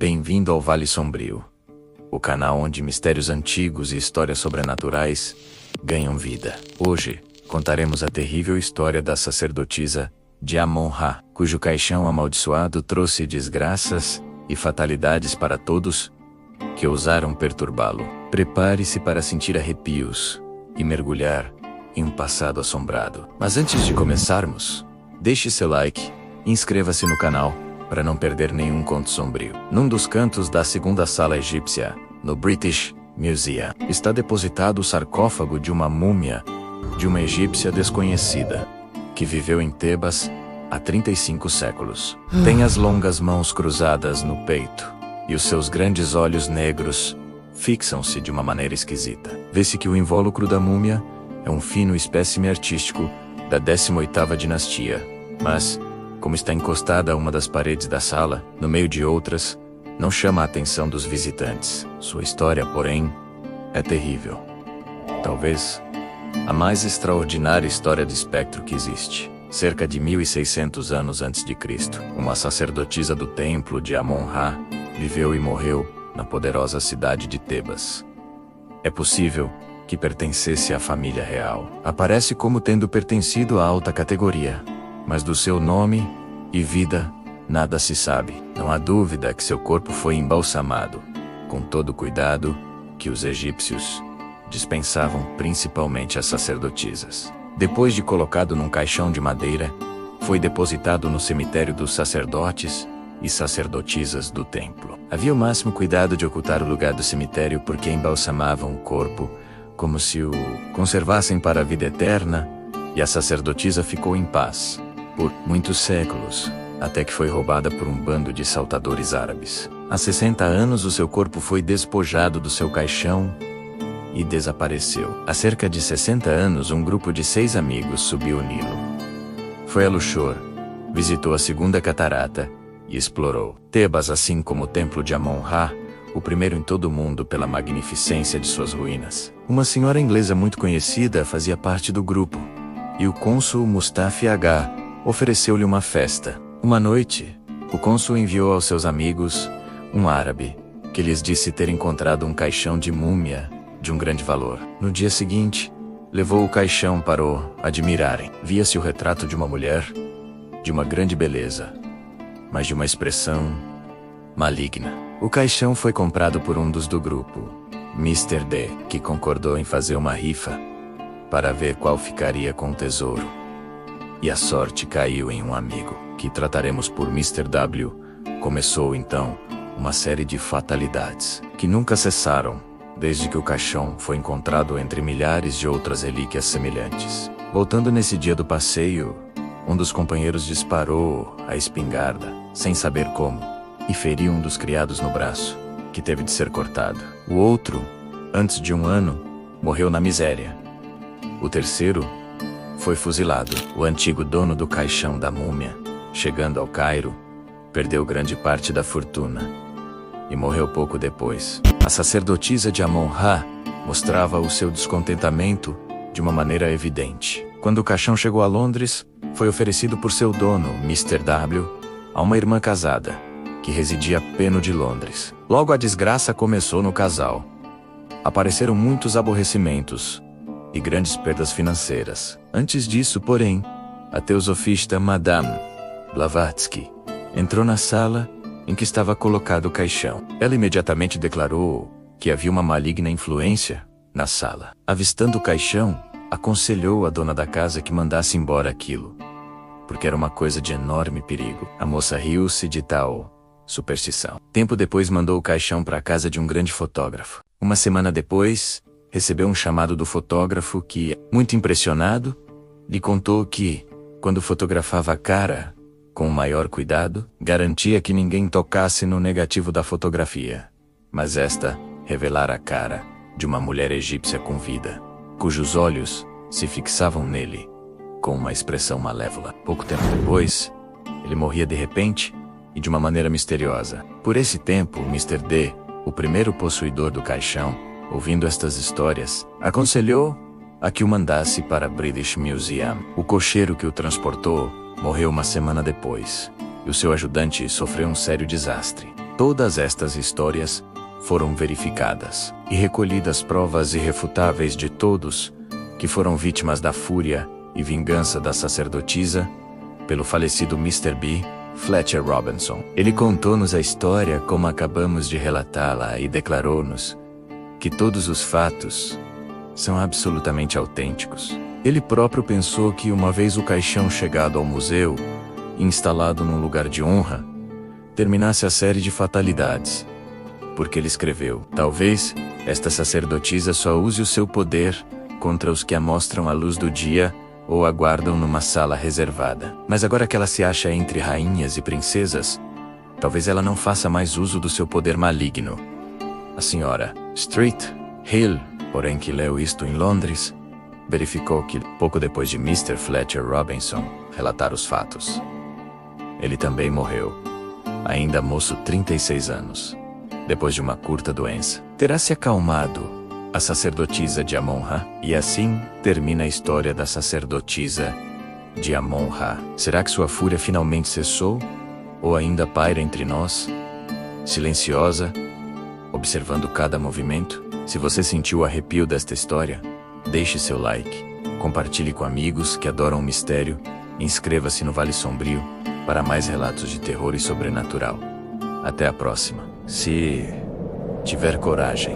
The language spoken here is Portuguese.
Bem-vindo ao Vale Sombrio, o canal onde mistérios antigos e histórias sobrenaturais ganham vida. Hoje, contaremos a terrível história da sacerdotisa de Amon-Ra, cujo caixão amaldiçoado trouxe desgraças e fatalidades para todos que ousaram perturbá-lo. Prepare-se para sentir arrepios e mergulhar em um passado assombrado. Mas antes de começarmos, deixe seu like e inscreva-se no canal para não perder nenhum conto sombrio. Num dos cantos da segunda sala egípcia, no British Museum, está depositado o sarcófago de uma múmia de uma egípcia desconhecida, que viveu em Tebas há 35 séculos. Tem as longas mãos cruzadas no peito, e os seus grandes olhos negros fixam-se de uma maneira esquisita. Vê-se que o invólucro da múmia é um fino espécime artístico da 18ª dinastia, mas, como está encostada a uma das paredes da sala, no meio de outras, não chama a atenção dos visitantes. Sua história, porém, é terrível. Talvez a mais extraordinária história de espectro que existe. Cerca de 1600 anos antes de Cristo, uma sacerdotisa do templo de Amon-Ra viveu e morreu na poderosa cidade de Tebas. É possível que pertencesse à família real. Aparece como tendo pertencido à alta categoria, mas do seu nome e vida nada se sabe. Não há dúvida que seu corpo foi embalsamado, com todo o cuidado que os egípcios dispensavam principalmente as sacerdotisas. Depois de colocado num caixão de madeira, foi depositado no cemitério dos sacerdotes e sacerdotisas do templo. Havia o máximo cuidado de ocultar o lugar do cemitério porque embalsamavam o corpo como se o conservassem para a vida eterna, e a sacerdotisa ficou em paz por muitos séculos, até que foi roubada por um bando de saltadores árabes. Há 60 anos o seu corpo foi despojado do seu caixão e desapareceu. Há cerca de 60 anos um grupo de 6 amigos subiu o Nilo. Foi a Luxor, visitou a segunda catarata e explorou Tebas, assim como o templo de Amon-Ra, o primeiro em todo o mundo pela magnificência de suas ruínas. Uma senhora inglesa muito conhecida fazia parte do grupo, e o cônsul Mustafa Agha ofereceu-lhe uma festa. Uma noite, o cônsul enviou aos seus amigos um árabe, que lhes disse ter encontrado um caixão de múmia de um grande valor. No dia seguinte, levou o caixão para o admirarem. Via-se o retrato de uma mulher, de uma grande beleza, mas de uma expressão maligna. O caixão foi comprado por um dos do grupo, Mr. D, que concordou em fazer uma rifa para ver qual ficaria com o tesouro. E a sorte caiu em um amigo, que trataremos por Mr. W. Começou então uma série de fatalidades, que nunca cessaram, desde que o caixão foi encontrado entre milhares de outras relíquias semelhantes. Voltando nesse dia do passeio, um dos companheiros disparou a espingarda, sem saber como, e feriu um dos criados no braço, que teve de ser cortado. O outro, antes de um ano, morreu na miséria. O terceiro foi fuzilado. O antigo dono do caixão da múmia, chegando ao Cairo, perdeu grande parte da fortuna e morreu pouco depois. A sacerdotisa de Amon-Ra mostrava o seu descontentamento de uma maneira evidente. Quando o caixão chegou a Londres, foi oferecido por seu dono, Mr. W, a uma irmã casada, que residia apenas de Londres. Logo a desgraça começou no casal. Apareceram muitos aborrecimentos e grandes perdas financeiras. Antes disso, porém, a teosofista Madame Blavatsky entrou na sala em que estava colocado o caixão. Ela imediatamente declarou que havia uma maligna influência na sala. Avistando o caixão, aconselhou a dona da casa que mandasse embora aquilo, porque era uma coisa de enorme perigo. A moça riu-se de tal superstição. Tempo depois mandou o caixão para a casa de um grande fotógrafo. Uma semana depois, recebeu um chamado do fotógrafo que, muito impressionado, lhe contou que, quando fotografava a cara com o maior cuidado, garantia que ninguém tocasse no negativo da fotografia, mas esta revelara a cara de uma mulher egípcia com vida, cujos olhos se fixavam nele com uma expressão malévola. Pouco tempo depois, ele morria de repente e de uma maneira misteriosa. Por esse tempo, Mr. D, o primeiro possuidor do caixão, ouvindo estas histórias, aconselhou a que o mandasse para British Museum. O cocheiro que o transportou morreu uma semana depois, e o seu ajudante sofreu um sério desastre. Todas estas histórias foram verificadas e recolhidas provas irrefutáveis de todos que foram vítimas da fúria e vingança da sacerdotisa pelo falecido Mr. B. Fletcher Robinson. Ele contou-nos a história como acabamos de relatá-la e declarou-nos que todos os fatos são absolutamente autênticos. Ele próprio pensou que uma vez o caixão chegado ao museu, instalado num lugar de honra, terminasse a série de fatalidades, porque ele escreveu: talvez esta sacerdotisa só use o seu poder contra os que a mostram à luz do dia ou aguardam numa sala reservada. Mas agora que ela se acha entre rainhas e princesas, talvez ela não faça mais uso do seu poder maligno. A senhora Street Hill, porém, que leu isto em Londres, verificou que, pouco depois de Mr. Fletcher Robinson relatar os fatos, ele também morreu, ainda moço, 36 anos, depois de uma curta doença. Terá se acalmado a sacerdotisa de Amon-Ra, e assim termina a história da sacerdotisa de Amon-Ra. Será que sua fúria finalmente cessou? Ou ainda paira entre nós, silenciosa, observando cada movimento? Se você sentiu o arrepio desta história, deixe seu like, compartilhe com amigos que adoram o mistério, e inscreva-se no Vale Sombrio para mais relatos de terror e sobrenatural. Até a próxima, se tiver coragem.